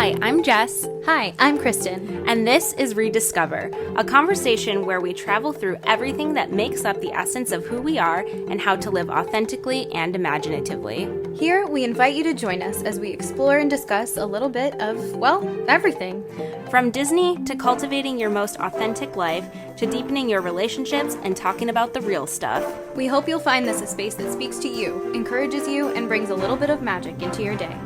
Hi, I'm Jess. Hi, I'm Kristen. And this is ReDIScover, a conversation where we travel through everything that makes up the essence of who we are and how to live authentically and imaginatively. Here, we invite you to join us as we explore and discuss a little bit of, well, everything. From Disney to cultivating your most authentic life to deepening your relationships and talking about the real stuff. We hope you'll find this a space that speaks to you, encourages you, and brings a little bit of magic into your day.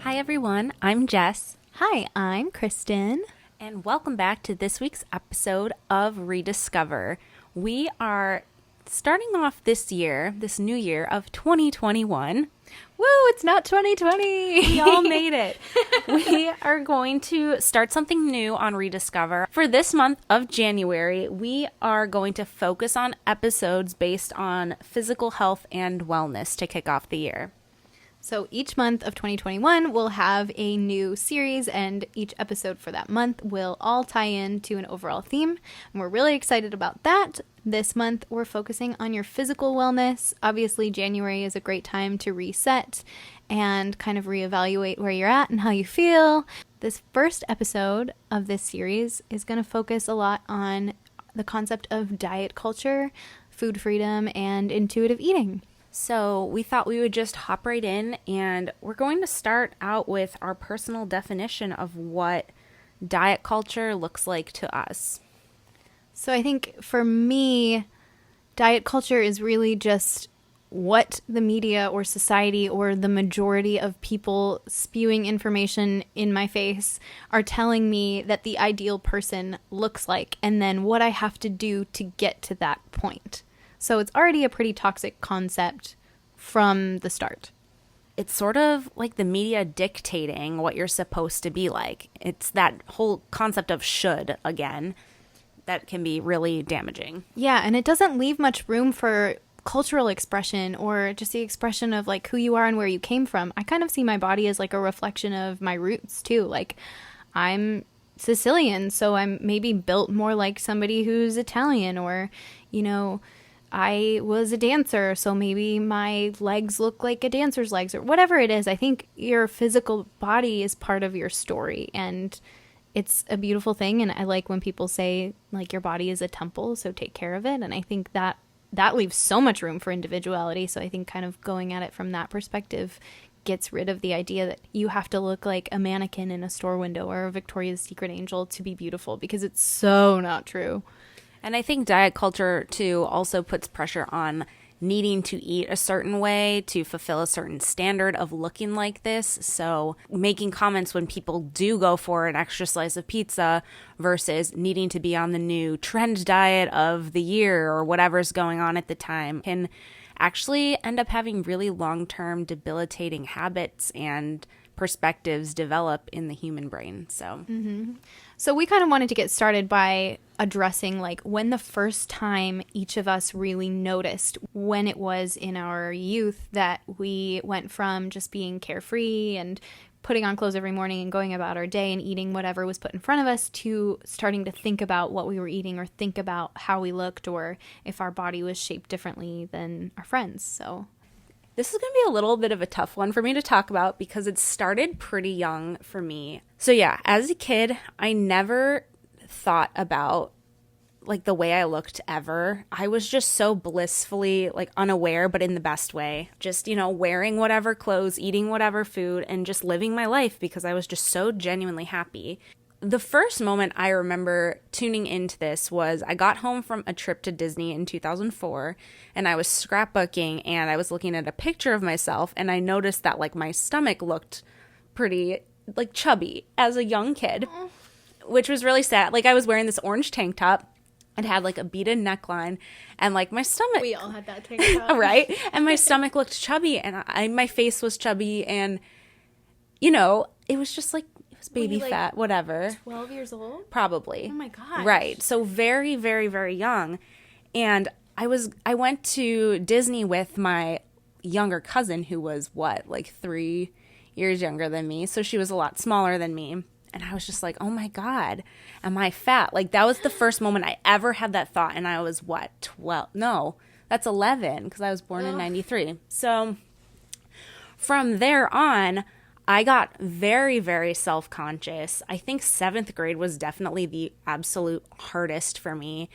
Hi everyone, I'm Jess. Hi, I'm Kristen. And welcome back to this week's episode of ReDIScover. We are starting off this new year of 2021. Woo, it's not 2020. We all made it. We are going to start something new on ReDIScover. For this month of January, we are going to focus on episodes based on physical health and wellness to kick off the year. So each month of 2021, we'll have a new series, and each episode for that month will all tie in to an overall theme. And we're really excited about that. This month, we're focusing on your physical wellness. Obviously, January is a great time to reset and kind of reevaluate where you're at and how you feel. This first episode of this series is going to focus a lot on the concept of diet culture, food freedom, and intuitive eating. So we thought we would just hop right in, and we're going to start out with our personal definition of what diet culture looks like to us. So I think for me, diet culture is really just what the media or society or the majority of people spewing information in my face are telling me that the ideal person looks like, and then what I have to do to get to that point. So it's already a pretty toxic concept from the start. It's sort of like the media dictating what you're supposed to be like. It's that whole concept of should, again, that can be really damaging. Yeah, and it doesn't leave much room for cultural expression or just the expression of like who you are and where you came from. I kind of see my body as like a reflection of my roots too. Like I'm Sicilian, so I'm maybe built more like somebody who's Italian, or, you know, I was a dancer, so maybe my legs look like a dancer's legs, or whatever it is. I think your physical body is part of your story, and it's a beautiful thing. And I like when people say, like, your body is a temple, so take care of it. And I think that leaves so much room for individuality. So I think kind of going at it from that perspective gets rid of the idea that you have to look like a mannequin in a store window or a Victoria's Secret angel to be beautiful, because it's so not true. And I think diet culture, too, also puts pressure on needing to eat a certain way to fulfill a certain standard of looking like this. So making comments when people do go for an extra slice of pizza versus needing to be on the new trend diet of the year or whatever's going on at the time can actually end up having really long-term debilitating habits and perspectives develop in the human brain. So we kind of wanted to get started by addressing like when the first time each of us really noticed when it was in our youth that we went from just being carefree and putting on clothes every morning and going about our day and eating whatever was put in front of us to starting to think about what we were eating or think about how we looked or if our body was shaped differently than our friends. So this is going to be a little bit of a tough one for me to talk about because it started pretty young for me. So yeah, as a kid, I never thought about like the way I looked ever. I was just so blissfully like unaware, but in the best way. Just, you know, wearing whatever clothes, eating whatever food, and just living my life because I was just so genuinely happy. The first moment I remember tuning into this was I got home from a trip to Disney in 2004 and I was scrapbooking and I was looking at a picture of myself and I noticed that like my stomach looked pretty like chubby as a young kid, which was really sad. Like I was wearing this orange tank top. It had like a beaded neckline and like my stomach. We all had that tank top. Right? And my stomach looked chubby and my face was chubby and, you know, it was just like, baby like fat, whatever. 12 years old? Probably. Oh my gosh. Right. So very, very, very young. And I went to Disney with my younger cousin who was like 3 years younger than me. So she was a lot smaller than me. And I was just like, oh my God, am I fat? Like that was the first moment I ever had that thought. And I was 12? No, that's 11 because I was born in 93. So from there on, I got very, very self-conscious. I think 7th grade was definitely the absolute hardest for me.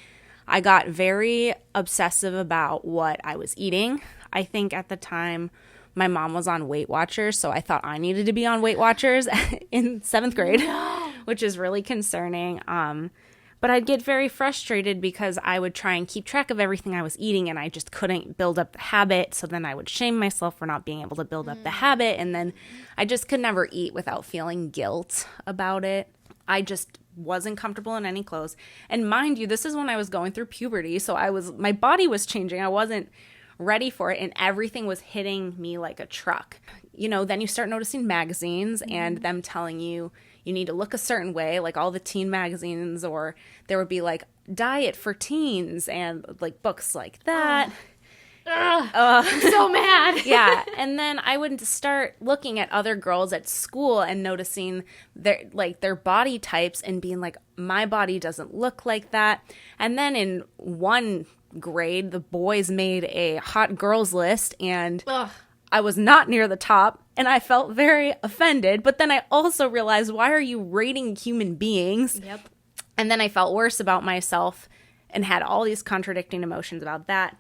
I got very obsessive about what I was eating. I think at the time my mom was on Weight Watchers, so I thought I needed to be on Weight Watchers in 7th grade, which is really concerning. But I'd get very frustrated because I would try and keep track of everything I was eating and I just couldn't build up the habit. So then I would shame myself for not being able to build up the habit. And then I just could never eat without feeling guilt about it. I just wasn't comfortable in any clothes. And mind you, this is when I was going through puberty. So my body was changing. I wasn't ready for it. And everything was hitting me like a truck. You know, then you start noticing magazines and them telling you need to look a certain way, like all the teen magazines, or there would be like diet for teens and like books like that. I'm so mad. Yeah. And then I would start looking at other girls at school and noticing their body types and being like, my body doesn't look like that. And then in 1 grade, the boys made a hot girls list and I was not near the top and I felt very offended. But then I also realized, why are you rating human beings? Yep. And then I felt worse about myself and had all these contradicting emotions about that.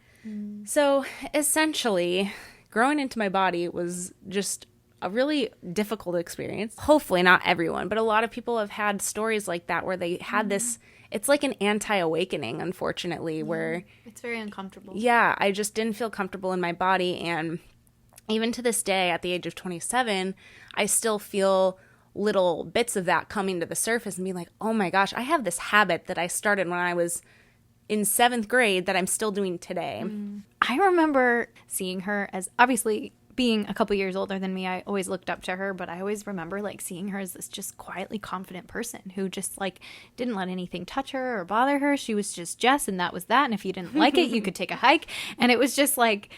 So essentially, growing into my body was just a really difficult experience. Hopefully not everyone, but a lot of people have had stories like that where they had this, it's like an anti-awakening, unfortunately, where it's very uncomfortable. Yeah, I just didn't feel comfortable in my body. And even to this day, at the age of 27, I still feel little bits of that coming to the surface and being like, oh my gosh, I have this habit that I started when I was in 7th grade that I'm still doing today. I remember seeing her as, obviously being a couple years older than me, I always looked up to her, but I always remember like seeing her as this just quietly confident person who just like didn't let anything touch her or bother her. She was just Jess and that was that. And if you didn't like it, you could take a hike. And it was just like,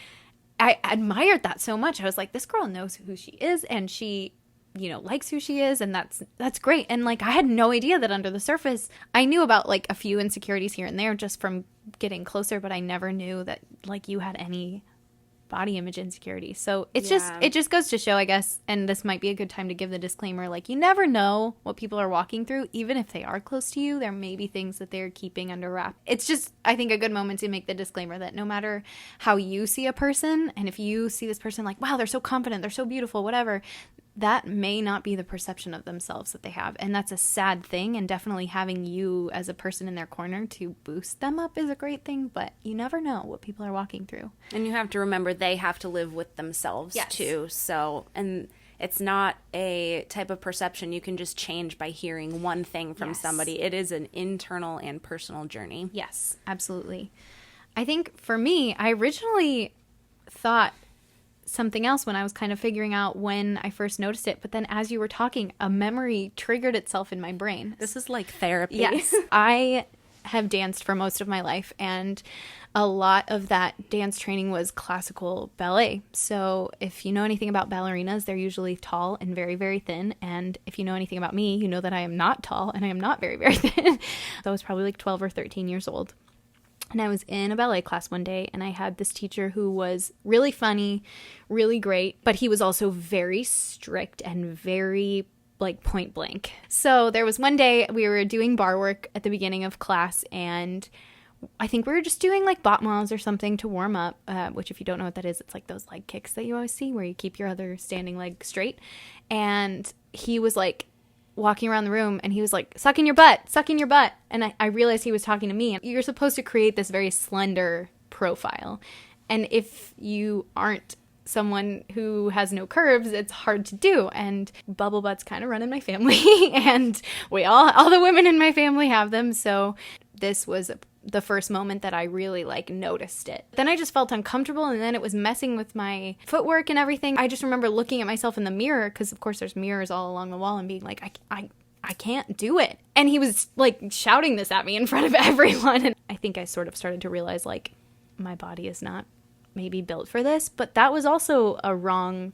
I admired that so much. I was like, this girl knows who she is and she, you know, likes who she is, and that's great. And like I had no idea that under the surface I knew about like a few insecurities here and there just from getting closer, but I never knew that like you had any body image insecurity. So it just goes to show, I guess, and this might be a good time to give the disclaimer, like you never know what people are walking through. Even if they are close to you, there may be things that they're keeping under wrap. It's just, I think, a good moment to make the disclaimer that no matter how you see a person, and if you see this person like, wow, they're so confident, they're so beautiful, whatever, that may not be the perception of themselves that they have. And that's a sad thing. And definitely having you as a person in their corner to boost them up is a great thing. But you never know what people are walking through. And you have to remember they have to live with themselves too. So, and it's not a type of perception you can just change by hearing one thing from somebody. It is an internal and personal journey. Yes, absolutely. I think for me, I originally thought something else when I was kind of figuring out when I first noticed it. But then as you were talking, a memory triggered itself in my brain. This is like therapy. Yes. I have danced for most of my life, and a lot of that dance training was classical ballet. So if you know anything about ballerinas, they're usually tall and very, very thin. And if you know anything about me, you know that I am not tall and I am not very, very thin. So I was probably like 12 or 13 years old. And I was in a ballet class one day, and I had this teacher who was really funny, really great, but he was also very strict and very like point blank. So there was one day we were doing bar work at the beginning of class, and I think we were just doing like battements or something to warm up, which if you don't know what that is, it's like those leg kicks that you always see where you keep your other standing leg straight. And he was like walking around the room and he was like, sucking your butt. And I realized he was talking to me. And you're supposed to create this very slender profile. And if you aren't someone who has no curves, it's hard to do. And bubble butts kind of run in my family. And all the women in my family have them. So this was the first moment that I really like noticed it. Then I just felt uncomfortable, and then it was messing with my footwork and everything. I just remember looking at myself in the mirror, because of course there's mirrors all along the wall, and being like, I can't do it. And he was like shouting this at me in front of everyone. And I think I sort of started to realize like my body is not maybe built for this, but that was also a wrong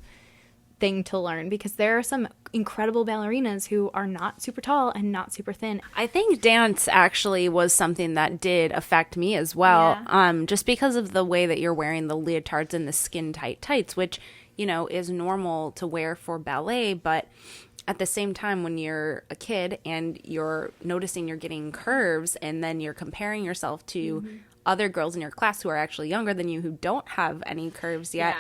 thing to learn, because there are some incredible ballerinas who are not super tall and not super thin. I think dance actually was something that did affect me as well. Yeah. Just because of the way that you're wearing the leotards and the skin tight tights, which is normal to wear for ballet. But at the same time, when you're a kid and you're noticing you're getting curves and then you're comparing yourself to other girls in your class who are actually younger than you who don't have any curves yet,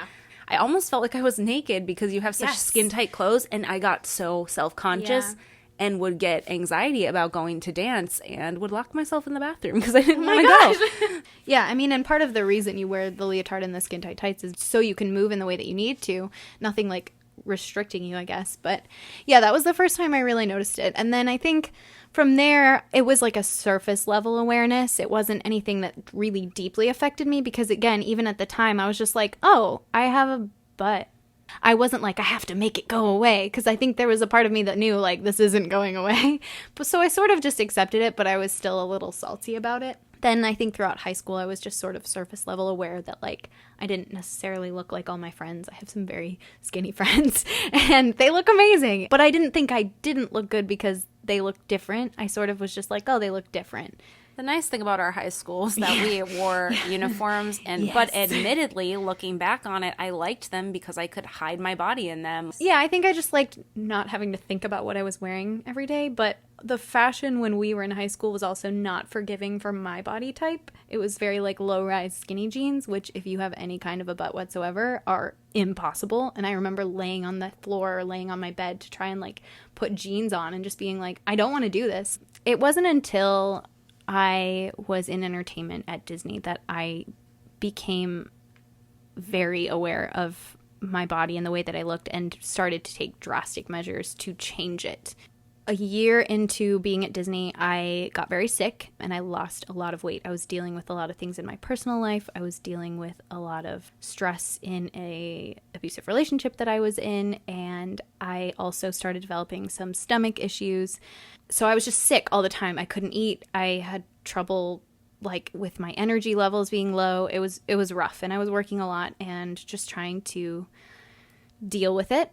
I almost felt like I was naked because you have such skin tight clothes, and I got so self-conscious and would get anxiety about going to dance and would lock myself in the bathroom because I didn't want to go. Yeah, I mean, and part of the reason you wear the leotard and the skin tight tights is so you can move in the way that you need to. Nothing like restricting you, I guess. But yeah, that was the first time I really noticed it. And then I think from there, it was like a surface level awareness. It wasn't anything that really deeply affected me because, again, even at the time, I was just like, oh, I have a butt. I wasn't like, I have to make it go away, because I think there was a part of me that knew, like, this isn't going away. But so I sort of just accepted it, but I was still a little salty about it. Then I think throughout high school, I was just sort of surface level aware that, like, I didn't necessarily look like all my friends. I have some very skinny friends, and they look amazing. But I didn't think I didn't look good because they looked different. I sort of was just like, oh, they look different. The nice thing about our high school is that we wore uniforms, but admittedly, looking back on it, I liked them because I could hide my body in them. Yeah, I think I just liked not having to think about what I was wearing every day, but the fashion when we were in high school was also not forgiving for my body type. It was very like low-rise skinny jeans, which if you have any kind of a butt whatsoever are impossible. And I remember laying on the floor or laying on my bed to try and like put jeans on and just being like, I don't want to do this. It wasn't until I was in entertainment at Disney that I became very aware of my body and the way that I looked and started to take drastic measures to change it. A year into being at Disney, I got very sick and I lost a lot of weight. I was dealing with a lot of things in my personal life. I was dealing with a lot of stress in a abusive relationship that I was in, and I also started developing some stomach issues. So I was just sick all the time. I couldn't eat. I had trouble like with my energy levels being low. It was rough, and I was working a lot and just trying to deal with it.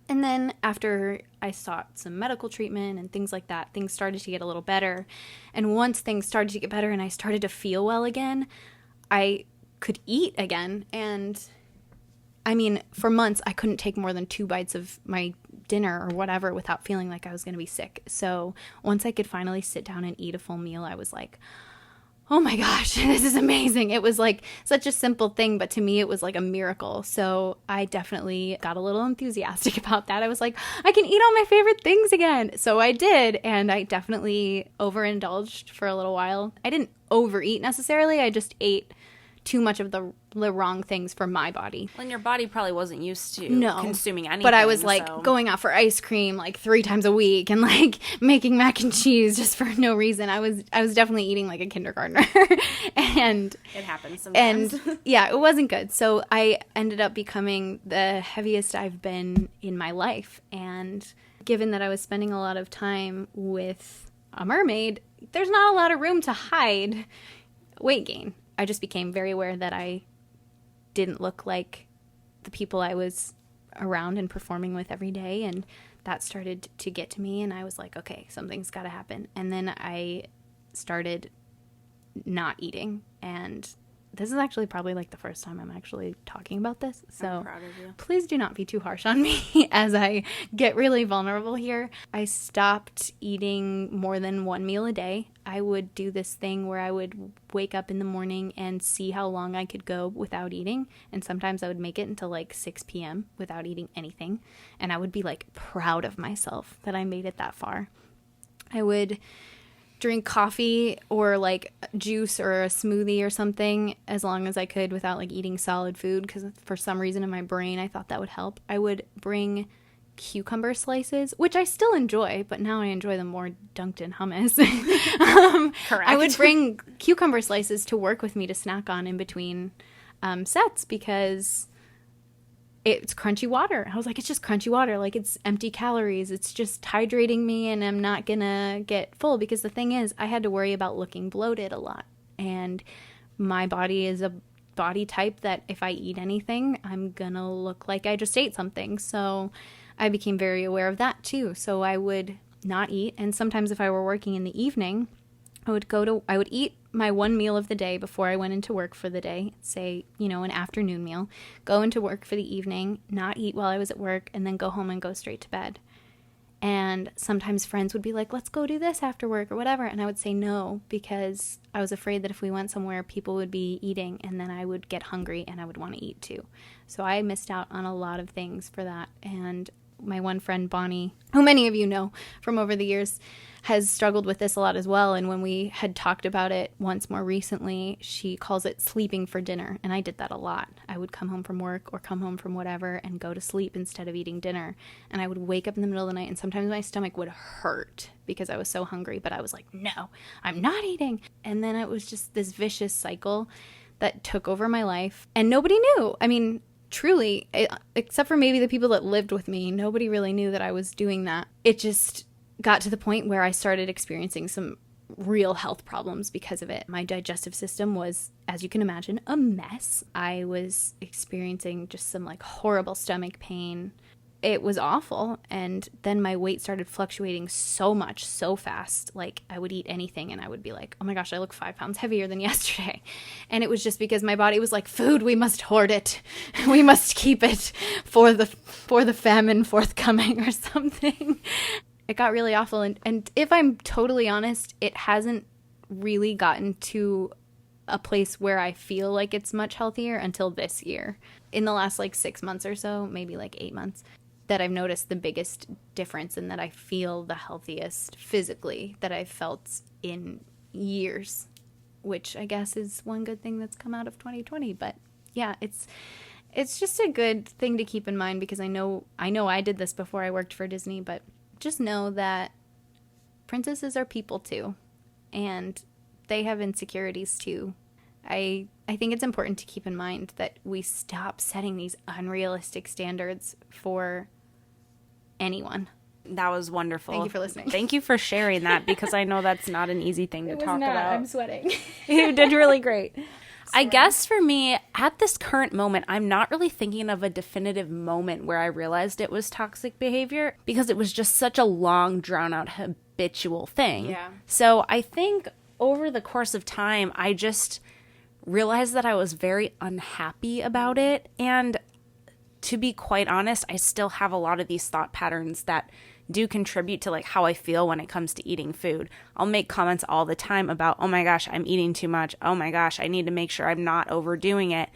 And then after I sought some medical treatment and things like that, things started to get a little better. And once things started to get better and I started to feel well again, I could eat again. And I mean, for months, I couldn't take more than 2 bites of my dinner or whatever without feeling like I was going to be sick. So once I could finally sit down and eat a full meal, I was like, oh my gosh, this is amazing. It was like such a simple thing, but to me it was like a miracle. So I definitely got a little enthusiastic about that. I was like, I can eat all my favorite things again. So I did, and I definitely overindulged for a little while. I didn't overeat necessarily. I just ate too much of the wrong things for my body. Well, and your body probably wasn't used to consuming anything. But I was like going out for ice cream like 3 times a week and like making mac and cheese just for no reason. I was definitely eating like a kindergartner. And it happens sometimes. And yeah, it wasn't good. So I ended up becoming the heaviest I've been in my life. And given that I was spending a lot of time with a mermaid, there's not a lot of room to hide weight gain. I just became very aware that I didn't look like the people I was around and performing with every day, and that started to get to me, and I was like, okay, something's got to happen. And then I started not eating, and this is actually probably like the first time I'm actually talking about this, so I'm proud of you. Please do not be too harsh on me as I get really vulnerable here. I stopped eating more than 1 meal a day. I would do this thing where I would wake up in the morning and see how long I could go without eating, and sometimes I would make it until like 6 p.m. without eating anything, and I would be like proud of myself that I made it that far. I would drink coffee or like juice or a smoothie or something as long as I could without like eating solid food, because for some reason in my brain I thought that would help. I would bring cucumber slices, which I still enjoy, but now I enjoy them more dunked in hummus. Correct. I would bring cucumber slices to work with me to snack on in between sets because it's crunchy water. I was like, it's just crunchy water. Like, it's empty calories. It's just hydrating me, and I'm not gonna get full, because the thing is, I had to worry about looking bloated a lot. And my body is a body type that if I eat anything, I'm gonna look like I just ate something. So I became very aware of that too. So I would not eat. And sometimes if I were working in the evening, I would eat my one meal of the day before I went into work for the day, say, an afternoon meal, go into work for the evening, not eat while I was at work, and then go home and go straight to bed. And sometimes friends would be like, let's go do this after work or whatever. And I would say no, because I was afraid that if we went somewhere, people would be eating and then I would get hungry and I would want to eat too. So I missed out on a lot of things for that. And my one friend, Bonnie, who many of you know from over the years, has struggled with this a lot as well. And when we had talked about it once more recently, she calls it sleeping for dinner. And I did that a lot. I would come home from work or come home from whatever and go to sleep instead of eating dinner. And I would wake up in the middle of the night and sometimes my stomach would hurt because I was so hungry. But I was like, no, I'm not eating. And then it was just this vicious cycle that took over my life. And nobody knew. I mean, truly, except for maybe the people that lived with me, nobody really knew that I was doing that. It just got to the point where I started experiencing some real health problems because of it. My digestive system was, as you can imagine, a mess. I was experiencing just some horrible stomach pain. It was awful. And then my weight started fluctuating so much, so fast. I would eat anything and I would be like, oh my gosh, I look 5 pounds heavier than yesterday. And it was just because my body was like, food, we must hoard it. We must keep it for the famine forthcoming or something. It got really awful. And if I'm totally honest, it hasn't really gotten to a place where I feel like it's much healthier until this year. In the last 6 months or so, maybe 8 months, that I've noticed the biggest difference and that I feel the healthiest physically that I've felt in years, which I guess is one good thing that's come out of 2020. But yeah, it's just a good thing to keep in mind because I know I did this before I worked for Disney, but just know that princesses are people too, and they have insecurities too. I think it's important to keep in mind that we stop setting these unrealistic standards for anyone. That was wonderful. Thank you for listening. Thank you for sharing that because I know that's not an easy thing to talk about. I'm sweating. You did really great. I guess for me, at this current moment, I'm not really thinking of a definitive moment where I realized it was toxic behavior because it was just such a long, drawn-out, habitual thing. Yeah. So I think over the course of time, I just realized that I was very unhappy about it. And to be quite honest, I still have a lot of these thought patterns that do contribute to how I feel when it comes to eating food. I'll make comments all the time about, oh my gosh, I'm eating too much. Oh my gosh, I need to make sure I'm not overdoing it.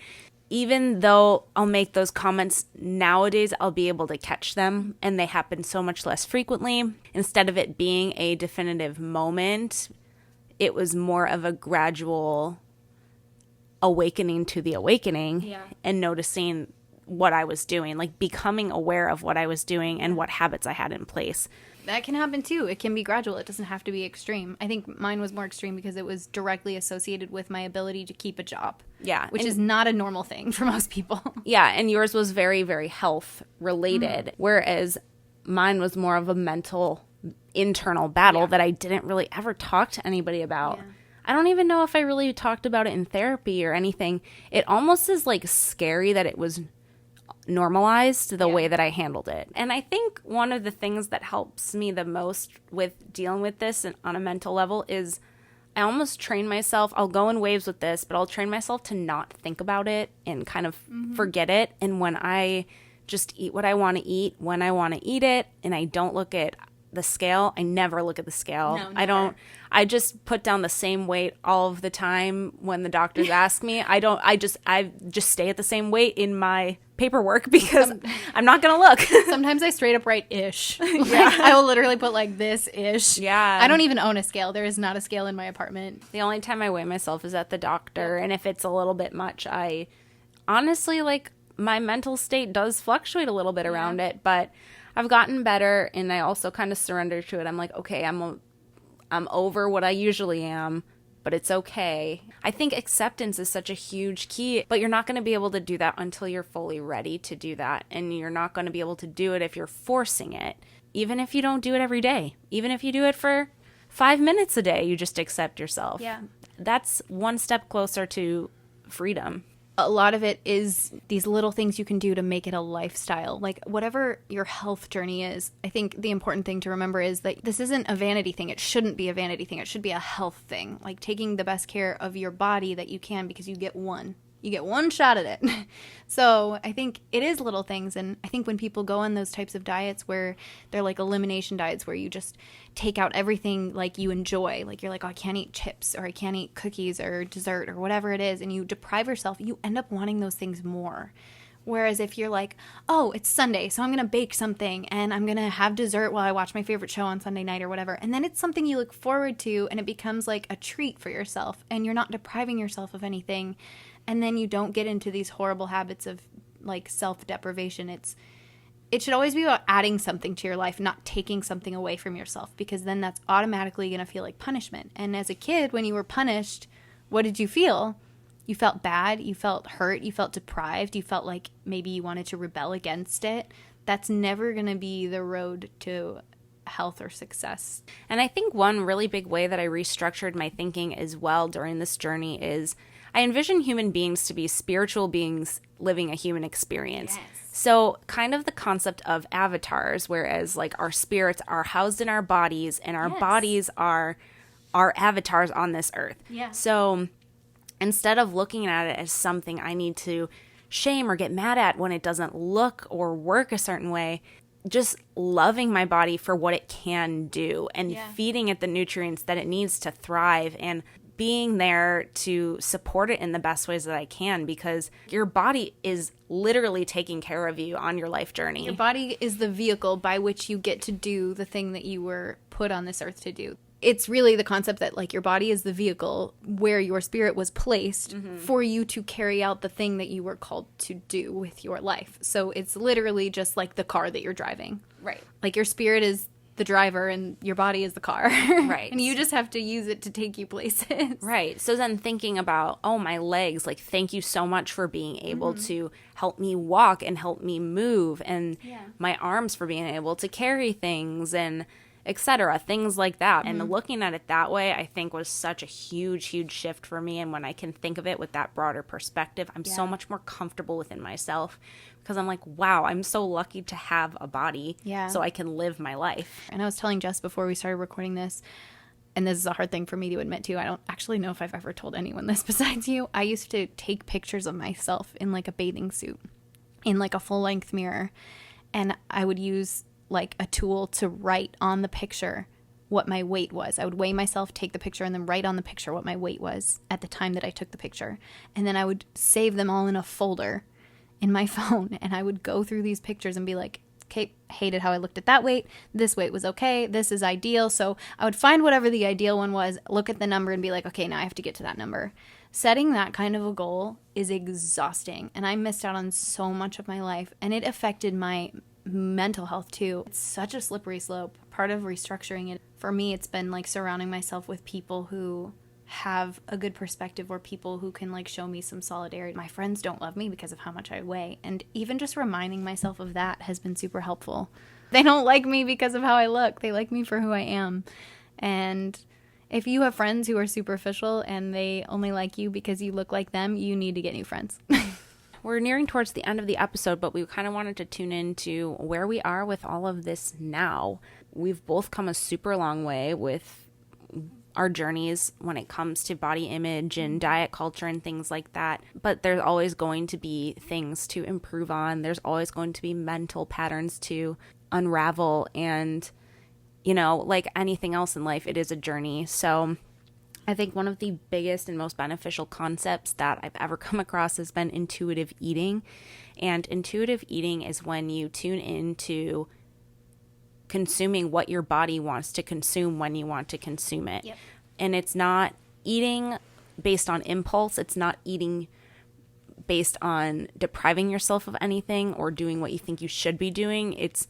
Even though I'll make those comments nowadays, I'll be able to catch them and they happen so much less frequently. Instead of it being a definitive moment, it was more of a gradual awakening to the awakening and noticing what I was doing, becoming aware of what I was doing and what habits I had in place. That can happen too. It can be gradual. It doesn't have to be extreme. I think mine was more extreme because it was directly associated with my ability to keep a job. Yeah. Which is not a normal thing for most people. Yeah. And yours was very, very health related, whereas mine was more of a mental, internal battle that I didn't really ever talk to anybody about. Yeah. I don't even know if I really talked about it in therapy or anything. It almost is scary that it was normalized the way that I handled it. And I think one of the things that helps me the most with dealing with this and on a mental level is I almost train myself. I'll go in waves with this, but I'll train myself to not think about it and kind of forget it. And when I just eat what I want to eat, when I want to eat it, and I don't look at the scale. I never look at the scale. No, never. I just put down the same weight all of the time when the doctors ask me. I just stay at the same weight in my paperwork because I'm not going to look. Sometimes I straight up write ish. Yeah. I will literally put this ish. Yeah. I don't even own a scale. There is not a scale in my apartment. The only time I weigh myself is at the doctor. And if it's a little bit much, I honestly my mental state does fluctuate a little bit around it, but I've gotten better, and I also kind of surrender to it. I'm like, okay, I'm over what I usually am, but it's okay. I think acceptance is such a huge key, but you're not going to be able to do that until you're fully ready to do that, and you're not going to be able to do it if you're forcing it, even if you don't do it every day. Even if you do it for 5 minutes a day, you just accept yourself. Yeah. That's one step closer to freedom. a lot of it is these little things you can do to make it a lifestyle. Like whatever your health journey is, I think the important thing to remember is that this isn't a vanity thing. It shouldn't be a vanity thing. It should be a health thing. Like taking the best care of your body that you can, because you get one. You get one shot at it. So I think it is little things. And I think when people go on those types of diets where they're like elimination diets, where you just take out everything like you enjoy, like you're like, oh, I can't eat chips, or I can't eat cookies or dessert or whatever it is, and you deprive yourself, you end up wanting those things more. Whereas if you're like, oh, it's Sunday, so I'm going to bake something and I'm going to have dessert while I watch my favorite show on Sunday night or whatever. And then it's something you look forward to, and it becomes like a treat for yourself, and you're not depriving yourself of anything. And then you don't get into these horrible habits of like self-deprivation. It should always be about adding something to your life, not taking something away from yourself, because then that's automatically going to feel like punishment. And as a kid, when you were punished, what did you feel? You felt bad, you felt hurt, you felt deprived, you felt like maybe you wanted to rebel against it. That's never going to be the road to health or success. And I think one really big way that I restructured my thinking as well during this journey is I envision human beings to be spiritual beings living a human experience. Yes. So kind of the concept of avatars, whereas like our spirits are housed in our bodies, and our bodies are our avatars on this earth. Yeah. So instead of looking at it as something I need to shame or get mad at when it doesn't look or work a certain way, just loving my body for what it can do and feeding it the nutrients that it needs to thrive, and being there to support it in the best ways that I can, because your body is literally taking care of you on your life journey. Your body is the vehicle by which you get to do the thing that you were put on this earth to do. It's really the concept that like your body is the vehicle where your spirit was placed for you to carry out the thing that you were called to do with your life. So it's literally just like the car that you're driving. Right. Like your spirit is the driver and your body is the car. Right. And you just have to use it to take you places. Right. So then thinking about, oh, my legs, like, thank you so much for being able to help me walk and help me move, and my arms for being able to carry things, and etc., things like that. And looking at it that way, I think, was such a huge shift for me. And when I can think of it with that broader perspective, I'm so much more comfortable within myself, because I'm like, wow, I'm so lucky to have a body so I can live my life. And I was telling Jess before we started recording this, and this is a hard thing for me to admit to, I don't actually know if I've ever told anyone this besides you. I used to take pictures of myself in like a bathing suit, in like a full-length mirror, and I would use like a tool to write on the picture what my weight was. I would weigh myself, take the picture, and then write on the picture what my weight was at the time that I took the picture. And then I would save them all in a folder in my phone, and I would go through these pictures and be like, okay, hated how I looked at that weight. This weight was okay. This is ideal. So I would find whatever the ideal one was, look at the number and be like, okay, now I have to get to that number. Setting that kind of a goal is exhausting, and I missed out on so much of my life, and it affected my mental health too. It's such a slippery slope. Part of restructuring it for me, it's been like surrounding myself with people who have a good perspective, or people who can like show me some solidarity. My friends don't love me because of how much I weigh, and even just reminding myself of that has been super helpful. They don't like me because of how I look. They like me for who I am. And if you have friends who are superficial and they only like you because you look like them, you need to get new friends. We're nearing towards the end of the episode, but we kind of wanted to tune into where we are with all of this now. We've both come a super long way with our journeys when it comes to body image and diet culture and things like that. But there's always going to be things to improve on. There's always going to be mental patterns to unravel. And, you know, like anything else in life, it is a journey. So I think one of the biggest and most beneficial concepts that I've ever come across has been intuitive eating. And intuitive eating is when you tune into consuming what your body wants to consume when you want to consume it. Yep. And it's not eating based on impulse. It's not eating based on depriving yourself of anything or doing what you think you should be doing. It's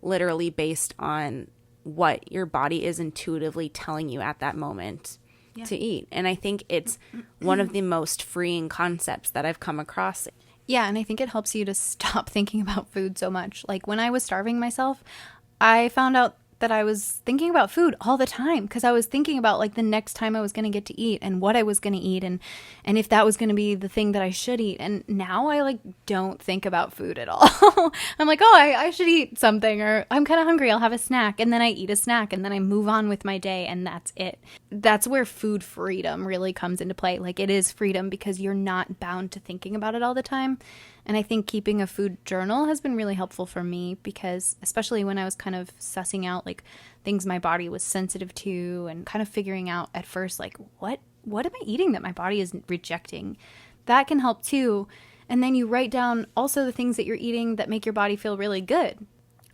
literally based on what your body is intuitively telling you at that moment to eat. And I think it's one of the most freeing concepts that I've come across. Yeah, and I think it helps you to stop thinking about food so much. Like when I was starving myself, I found out that I was thinking about food all the time because I was thinking about like the next time I was going to get to eat and what I was going to eat and if that was going to be the thing that I should eat. And now I like don't think about food at all. I'm like, oh, I should eat something, or I'm kind of hungry, I'll have a snack, and then I eat a snack and then I move on with my day, and that's it. That's where food freedom really comes into play. Like, it is freedom because you're not bound to thinking about it all the time. And I think keeping a food journal has been really helpful for me because, especially when I was kind of sussing out like things my body was sensitive to and kind of figuring out at first, like, what am I eating that my body is rejecting? That can help too. And then you write down also the things that you're eating that make your body feel really good.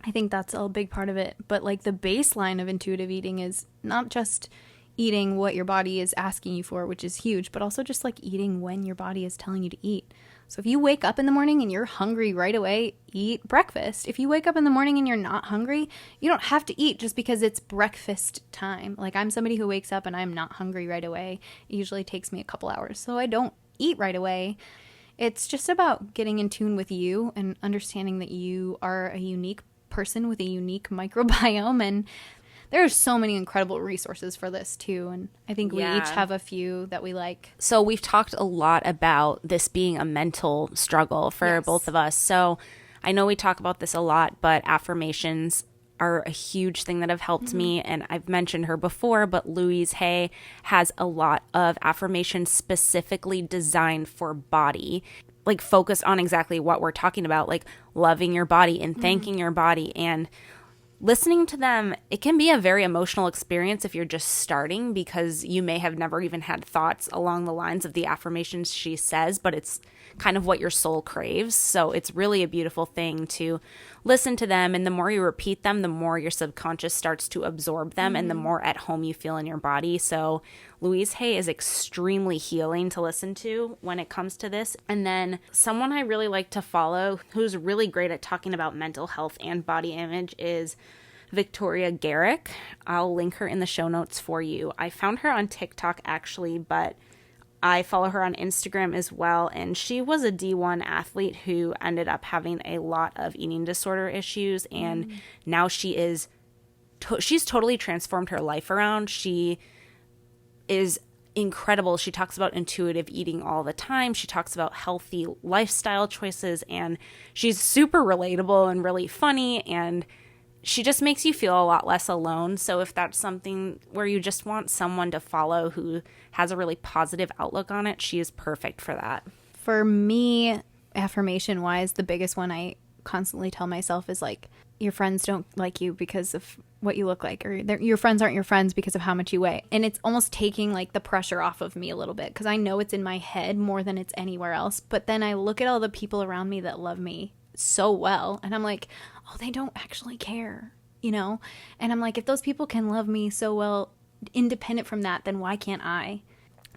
I think that's a big part of it. But like the baseline of intuitive eating is not just eating what your body is asking you for, which is huge, but also just like eating when your body is telling you to eat. So if you wake up in the morning and you're hungry right away, eat breakfast. If you wake up in the morning and you're not hungry, you don't have to eat just because it's breakfast time. Like, I'm somebody who wakes up and I'm not hungry right away. It usually takes me a couple hours, so I don't eat right away. It's just about getting in tune with you and understanding that you are a unique person with a unique microbiome, and there are so many incredible resources for this too, and I think we each have a few that we like. So we've talked a lot about this being a mental struggle for both of us. So I know we talk about this a lot, but affirmations are a huge thing that have helped me, and I've mentioned her before, but Louise Hay has a lot of affirmations specifically designed for body, like focused on exactly what we're talking about, like loving your body and thanking your body. And listening to them, it can be a very emotional experience if you're just starting, because you may have never even had thoughts along the lines of the affirmations she says, but it's kind of what your soul craves. So it's really a beautiful thing to listen to them. And the more you repeat them, the more your subconscious starts to absorb them and the more at home you feel in your body. So Louise Hay is extremely healing to listen to when it comes to this. And then someone I really like to follow who's really great at talking about mental health and body image is Victoria Garrick. I'll link her in the show notes for you. I found her on TikTok actually, but I follow her on Instagram as well. And she was a D1 athlete who ended up having a lot of eating disorder issues. And now she's totally transformed her life around. She is incredible. She talks about intuitive eating all the time. She talks about healthy lifestyle choices, and she's super relatable and really funny, and she just makes you feel a lot less alone. So if that's something where you just want someone to follow who has a really positive outlook on it, she is perfect for that. For me, affirmation wise, the biggest one I constantly tell myself is like, your friends don't like you because of what you look like, or your friends aren't your friends because of how much you weigh. And it's almost taking like the pressure off of me a little bit, because I know it's in my head more than it's anywhere else. But then I look at all the people around me that love me so well, and I'm like, oh, they don't actually care, you know? And I'm like, if those people can love me so well, independent from that, then why can't I?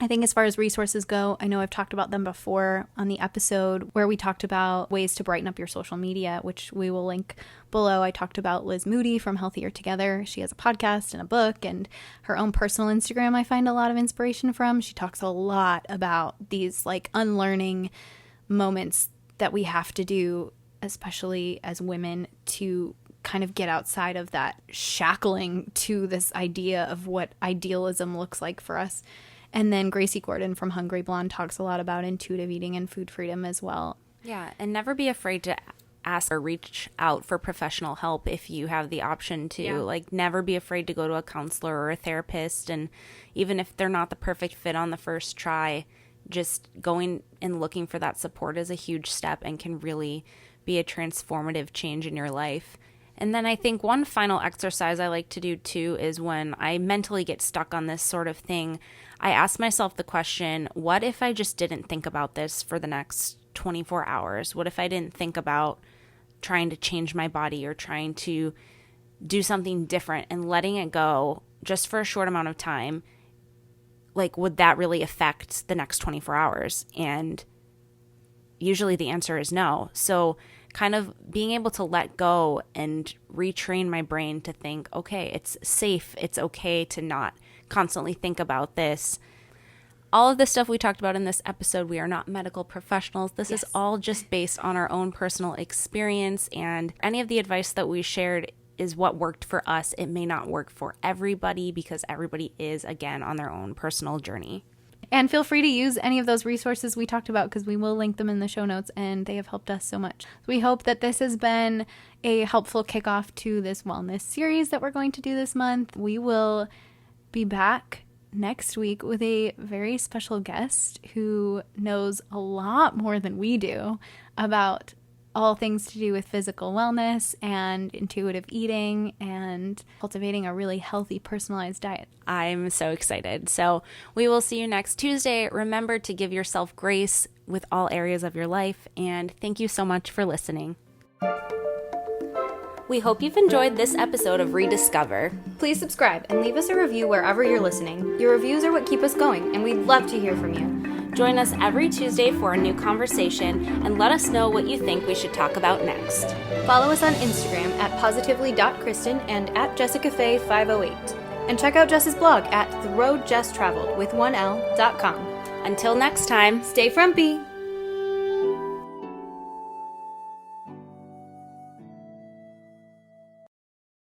I think as far as resources go, I know I've talked about them before on the episode where we talked about ways to brighten up your social media, which we will link below. I talked about Liz Moody from Healthier Together. She has a podcast and a book, and her own personal Instagram I find a lot of inspiration from. She talks a lot about these like unlearning moments that we have to do, especially as women, to kind of get outside of that shackling to this idea of what idealism looks like for us. And then Gracie Gordon from Hungry Blonde talks a lot about intuitive eating and food freedom as well. Yeah, and never be afraid to ask or reach out for professional help if you have the option to. Yeah. Like, never be afraid to go to a counselor or a therapist. And even if they're not the perfect fit on the first try, just going and looking for that support is a huge step and can really be a transformative change in your life. And then I think one final exercise I like to do too is when I mentally get stuck on this sort of thing, I ask myself the question, what if I just didn't think about this for the next 24 hours? What if I didn't think about trying to change my body or trying to do something different and letting it go just for a short amount of time? Like, would that really affect the next 24 hours? And usually the answer is no. So kind of being able to let go and retrain my brain to think, okay, it's safe. It's okay to not constantly think about this. All of this stuff we talked about in this episode, we are not medical professionals. This is all just based on our own personal experience, and any of the advice that we shared is what worked for us. It may not work for everybody because everybody is, again, on their own personal journey. And feel free to use any of those resources we talked about because we will link them in the show notes, and they have helped us so much. We hope that this has been a helpful kickoff to this wellness series that we're going to do this month. We will be back next week with a very special guest who knows a lot more than we do about all things to do with physical wellness and intuitive eating and cultivating a really healthy, personalized diet. I'm so excited. So we will see you next Tuesday. Remember to give yourself grace with all areas of your life, and thank you so much for listening. We hope you've enjoyed this episode of ReDIScover. Please subscribe and leave us a review wherever you're listening. Your reviews are what keep us going, and we'd love to hear from you. Join us every Tuesday for a new conversation, and let us know what you think we should talk about next. Follow us on Instagram at positively.kristen and at jessicafay508. And check out Jess's blog at theroadjesstraveled with 1l.com. Until next time, stay frumpy!